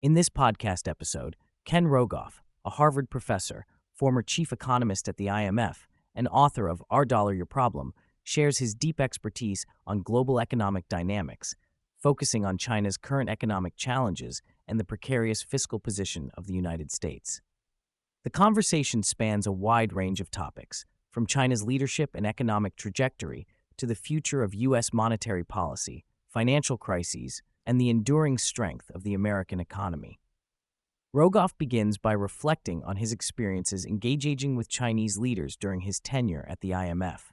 In this podcast episode, Ken Rogoff, a Harvard professor, former chief economist at the IMF, and author of Our Dollar, Your Problem, shares his deep expertise on global economic dynamics, focusing on China's current economic challenges and the precarious fiscal position of the United States. The conversation spans a wide range of topics, from China's leadership and economic trajectory to the future of U.S. monetary policy, financial crises, and the enduring strength of the American economy. Rogoff begins by reflecting on his experiences engaging with Chinese leaders during his tenure at the IMF.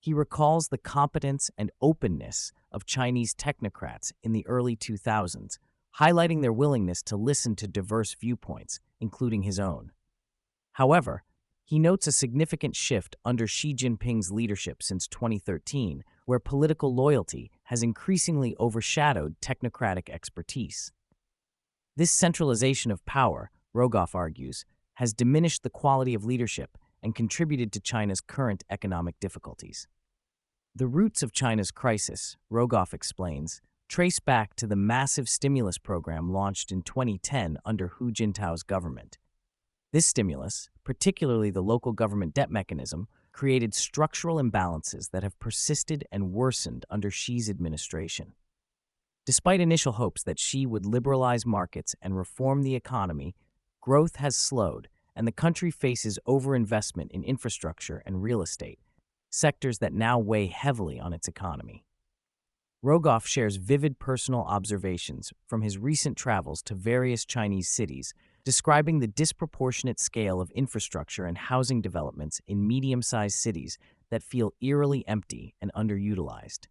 He recalls the competence and openness of Chinese technocrats in the early 2000s, highlighting their willingness to listen to diverse viewpoints, including his own. However, he notes a significant shift under Xi Jinping's leadership since 2013, where political loyalty has increasingly overshadowed technocratic expertise. This centralization of power, Rogoff argues, has diminished the quality of leadership and contributed to China's current economic difficulties. The roots of China's crisis, Rogoff explains, trace back to the massive stimulus program launched in 2010 under Hu Jintao's government. This stimulus, particularly the local government debt mechanism, created structural imbalances that have persisted and worsened under Xi's administration. Despite initial hopes that Xi would liberalize markets and reform the economy, growth has slowed, and the country faces overinvestment in infrastructure and real estate, sectors that now weigh heavily on its economy. Rogoff shares vivid personal observations from his recent travels to various Chinese cities, describing the disproportionate scale of infrastructure and housing developments in medium-sized cities that feel eerily empty and underutilized.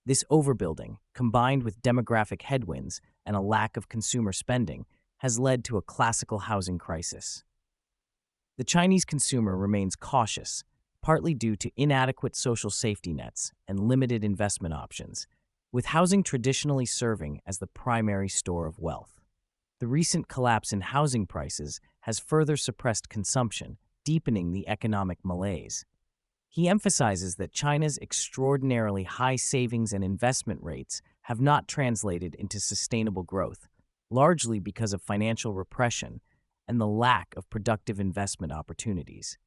This overbuilding, combined with demographic headwinds and a lack of consumer spending, has led to a classical housing crisis. The Chinese consumer remains cautious, partly due to inadequate social safety nets and limited investment options, with housing traditionally serving as the primary store of wealth. The recent collapse in housing prices has further suppressed consumption, deepening the economic malaise. He emphasizes that China's extraordinarily high savings and investment rates have not translated into sustainable growth, largely because of financial repression and the lack of productive investment opportunities.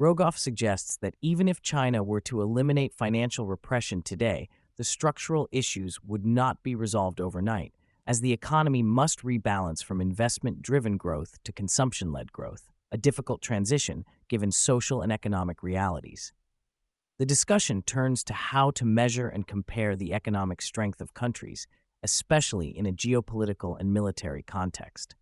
Rogoff suggests that even if China were to eliminate financial repression today, the structural issues would not be resolved overnight, as the economy must rebalance from investment-driven growth to consumption-led growth, a difficult transition given social and economic realities. The discussion turns to how to measure and compare the economic strength of countries, especially in a geopolitical and military context.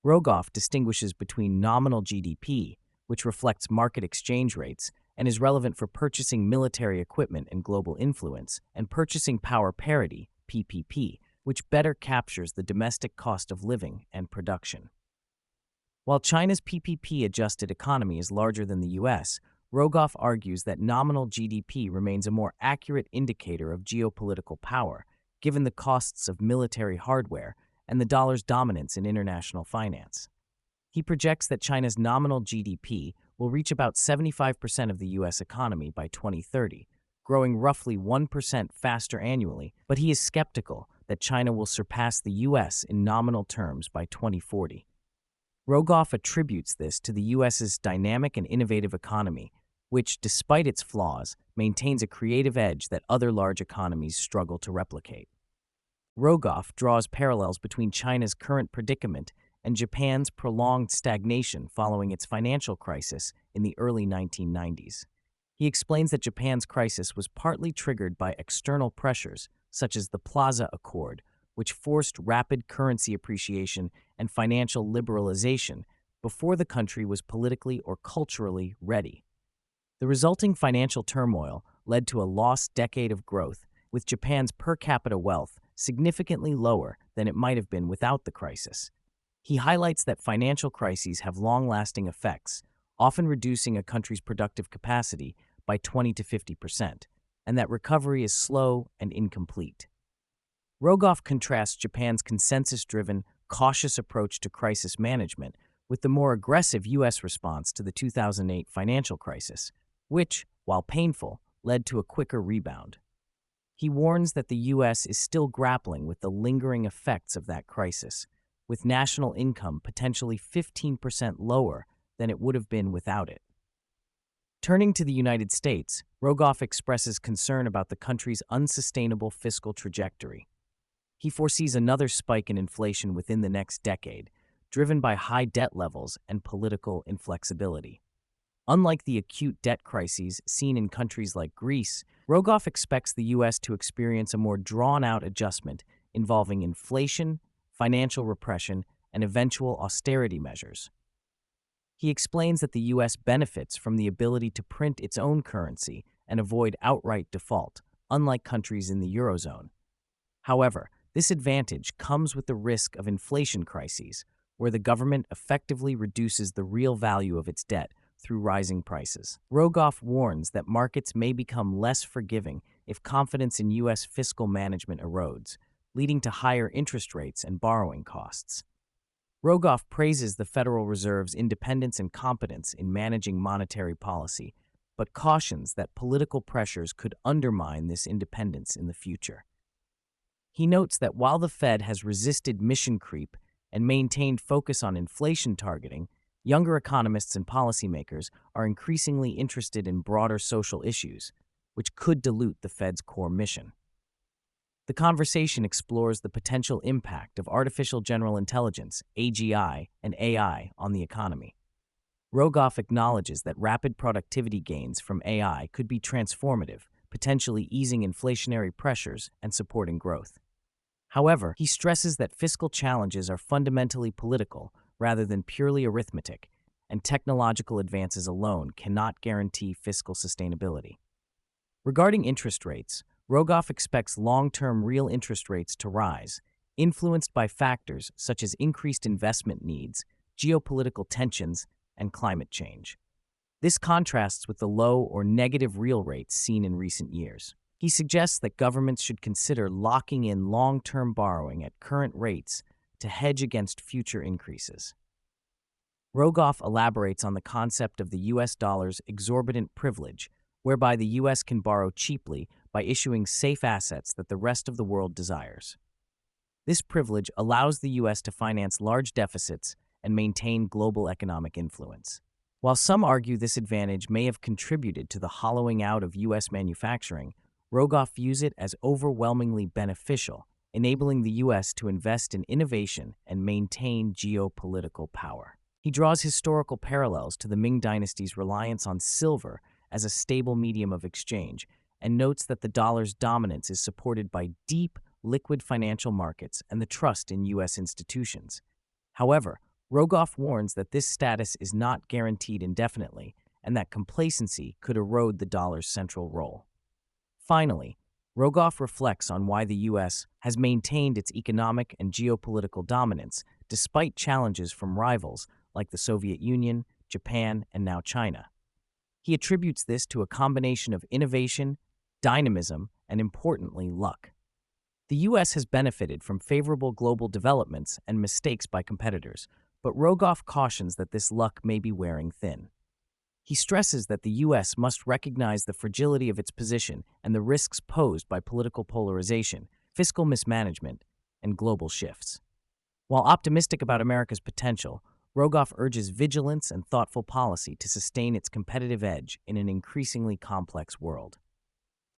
Rogoff distinguishes between nominal GDP, which reflects market exchange rates and is relevant for purchasing military equipment and global influence, and purchasing power parity, PPP, which better captures the domestic cost of living and production. While China's PPP-adjusted economy is larger than the U.S., Rogoff argues that nominal GDP remains a more accurate indicator of geopolitical power, given the costs of military hardware and the dollar's dominance in international finance. He projects that China's nominal GDP will reach about 75% of the U.S. economy by 2030, growing roughly 1% faster annually, but he is skeptical that China will surpass the U.S. in nominal terms by 2040. Rogoff attributes this to the U.S.'s dynamic and innovative economy, which, despite its flaws, maintains a creative edge that other large economies struggle to replicate. Rogoff draws parallels between China's current predicament and Japan's prolonged stagnation following its financial crisis in the early 1990s. He explains that Japan's crisis was partly triggered by external pressures, such as the Plaza Accord, which forced rapid currency appreciation and financial liberalization before the country was politically or culturally ready. The resulting financial turmoil led to a lost decade of growth, with Japan's per capita wealth significantly lower than it might have been without the crisis. He highlights that financial crises have long-lasting effects, often reducing a country's productive capacity by 20 to 50%, and that recovery is slow and incomplete. Rogoff contrasts Japan's consensus-driven, cautious approach to crisis management with the more aggressive U.S. response to the 2008 financial crisis, which, while painful, led to a quicker rebound. He warns that the U.S. is still grappling with the lingering effects of that crisis, with national income potentially 15% lower than it would have been without it. Turning to the United States, Rogoff expresses concern about the country's unsustainable fiscal trajectory. He foresees another spike in inflation within the next decade, driven by high debt levels and political inflexibility. Unlike the acute debt crises seen in countries like Greece, Rogoff expects the U.S. to experience a more drawn-out adjustment involving inflation, financial repression, and eventual austerity measures. He explains that the U.S. benefits from the ability to print its own currency and avoid outright default, unlike countries in the Eurozone. However, this advantage comes with the risk of inflation crises, where the government effectively reduces the real value of its debt through rising prices. Rogoff warns that markets may become less forgiving if confidence in U.S. fiscal management erodes, leading to higher interest rates and borrowing costs. Rogoff praises the Federal Reserve's independence and competence in managing monetary policy, but cautions that political pressures could undermine this independence in the future. He notes that while the Fed has resisted mission creep and maintained focus on inflation targeting, younger economists and policymakers are increasingly interested in broader social issues, which could dilute the Fed's core mission. The conversation explores the potential impact of artificial general intelligence, AGI, and AI on the economy. Rogoff acknowledges that rapid productivity gains from AI could be transformative, potentially easing inflationary pressures and supporting growth. However, he stresses that fiscal challenges are fundamentally political rather than purely arithmetic, and technological advances alone cannot guarantee fiscal sustainability. Regarding interest rates, Rogoff expects long-term real interest rates to rise, influenced by factors such as increased investment needs, geopolitical tensions, and climate change. This contrasts with the low or negative real rates seen in recent years. He suggests that governments should consider locking in long-term borrowing at current rates to hedge against future increases. Rogoff elaborates on the concept of the U.S. dollar's exorbitant privilege, whereby the U.S. can borrow cheaply by issuing safe assets that the rest of the world desires. This privilege allows the U.S. to finance large deficits and maintain global economic influence. While some argue this advantage may have contributed to the hollowing out of U.S. manufacturing, Rogoff views it as overwhelmingly beneficial, enabling the U.S. to invest in innovation and maintain geopolitical power. He draws historical parallels to the Ming Dynasty's reliance on silver as a stable medium of exchange, and notes that the dollar's dominance is supported by deep, liquid financial markets and the trust in U.S. institutions. However, Rogoff warns that this status is not guaranteed indefinitely, and that complacency could erode the dollar's central role. Finally, Rogoff reflects on why the U.S. has maintained its economic and geopolitical dominance despite challenges from rivals like the Soviet Union, Japan, and now China. He attributes this to a combination of innovation, dynamism, and importantly, luck. The U.S. has benefited from favorable global developments and mistakes by competitors, but Rogoff cautions that this luck may be wearing thin. He stresses that the U.S. must recognize the fragility of its position and the risks posed by political polarization, fiscal mismanagement, and global shifts. While optimistic about America's potential, Rogoff urges vigilance and thoughtful policy to sustain its competitive edge in an increasingly complex world.